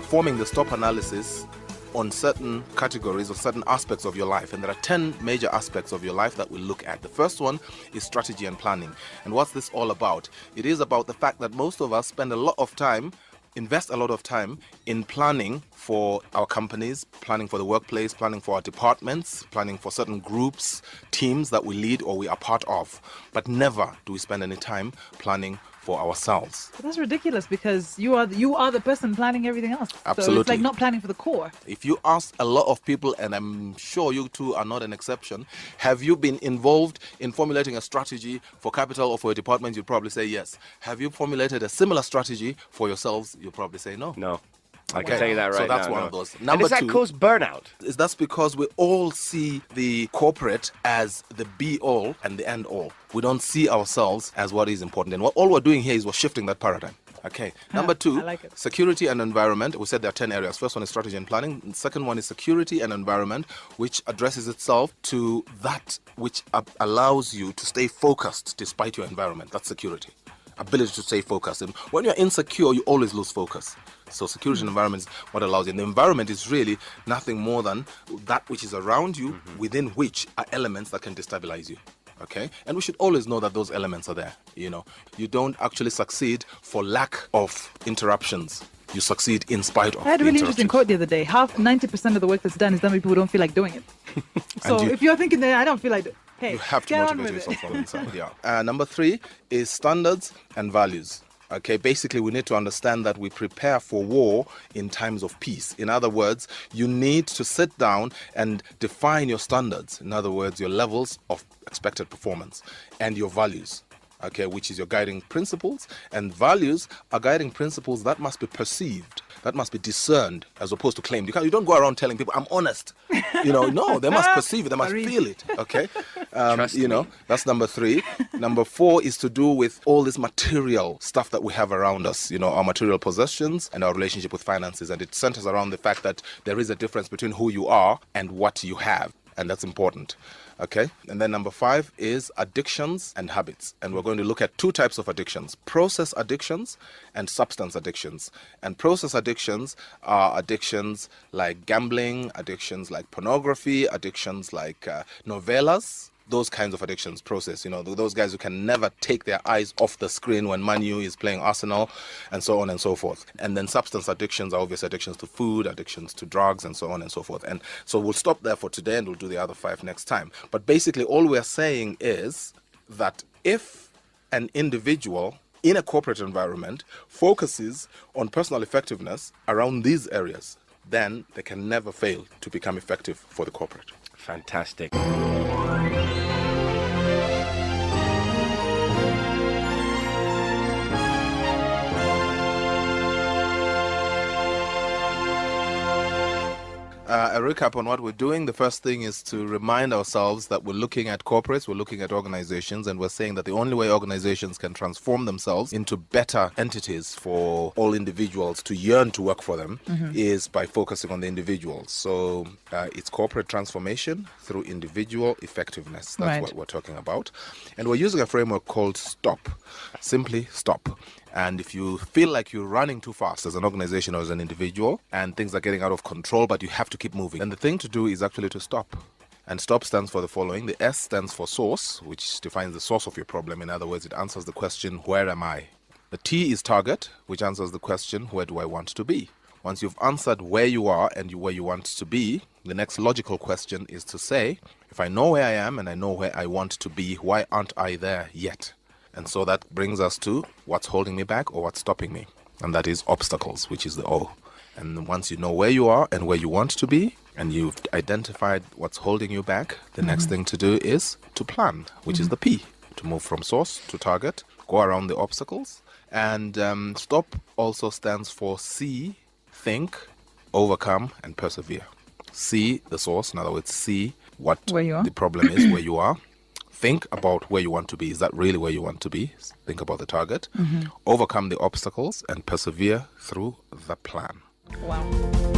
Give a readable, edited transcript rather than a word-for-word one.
performing the STOP analysis on certain categories or certain aspects of your life. And there are 10 major aspects of your life that we'll look at. The first one is strategy and planning. And what's this all about? It is about the fact that most of us spend a lot of time, invest a lot of time in planning for our companies, planning for the workplace, planning for our departments, planning for certain groups, teams that we lead or we are part of. But never do we spend any time planning for ourselves. But that's ridiculous, because you are the person planning everything else. Absolutely. So it's like not planning for the core. If you ask a lot of people, and I'm sure you two are not an exception, have you been involved in formulating a strategy for capital or for a department? You'd probably say yes. Have you formulated a similar strategy for yourselves? You'll probably say no. No. I can tell you that right now. So that's one of those. And does that cause burnout? That's because we all see the corporate as the be-all and the end-all. We don't see ourselves as what is important. And all we're doing here is we're shifting that paradigm. Okay. Number two, security and environment. We said there are 10 areas. First one is strategy and planning. The second one is security and environment, which addresses itself to that which allows you to stay focused despite your environment. That's security. Ability to stay focused. And when you're insecure, you always lose focus. So security and environment is what allows you. And the environment is really nothing more than that which is around you, within which are elements that can destabilize you. Okay? And we should always know that those elements are there. You know, you don't actually succeed for lack of interruptions. You succeed in spite of. I had a really interesting quote the other day. 90% of the work that's done is done by people who don't feel like doing it. So if you're thinking that I don't feel like hey, you have to motivate yourself from inside. Yeah. Number 3 is standards and values. Okay, basically we need to understand that we prepare for war in times of peace. In other words, you need to sit down and define your standards. In other words, your levels of expected performance and your values. Okay, which is your guiding principles, and values are guiding principles that must be perceived, that must be discerned, as opposed to claimed. You don't go around telling people, I'm honest. No, they must perceive it, they must feel it. Okay, that's number 3. Number 4 is to do with all this material stuff that we have around us, our material possessions and our relationship with finances, and it centers around the fact that there is a difference between who you are and what you have, and that's important. Okay, and then number 5 is addictions and habits. And we're going to look at 2 types of addictions: process addictions and substance addictions. And process addictions are addictions like gambling, addictions like pornography, addictions like novellas. Those kinds of addictions, process, those guys who can never take their eyes off the screen when Man U is playing Arsenal, and so on and so forth. And then substance addictions are obvious addictions to food, addictions to drugs, and so on and so forth. And so we'll stop there for today and we'll do the other 5 next time. But basically all we're saying is that if an individual in a corporate environment focuses on personal effectiveness around these areas, then they can never fail to become effective for the corporate. Fantastic. A recap on what we're doing. The first thing is to remind ourselves that we're looking at corporates, we're looking at organizations, and we're saying that the only way organizations can transform themselves into better entities for all individuals to yearn to work for them is by focusing on the individuals. So it's corporate transformation through individual effectiveness. That's what we're talking about. And we're using a framework called STOP. Simply stop. And if you feel like you're running too fast as an organization or as an individual and things are getting out of control, but you have to keep moving, then the thing to do is actually to stop. And STOP stands for the following. The S stands for source, which defines the source of your problem. In other words, it answers the question, where am I? The T is target, which answers the question, where do I want to be? Once you've answered where you are and where you want to be, the next logical question is to say, if I know where I am and I know where I want to be, why aren't I there yet? And so that brings us to what's holding me back or what's stopping me. And that is obstacles, which is the O. And once you know where you are and where you want to be, and you've identified what's holding you back, the next thing to do is to plan, which is the P. To move from source to target, go around the obstacles. And STOP also stands for C, think, overcome, and persevere. C, the source, in other words, C, what the problem is, where you are. Think about where you want to be. Is that really where you want to be? Think about the target. Overcome the obstacles and persevere through the plan. Wow.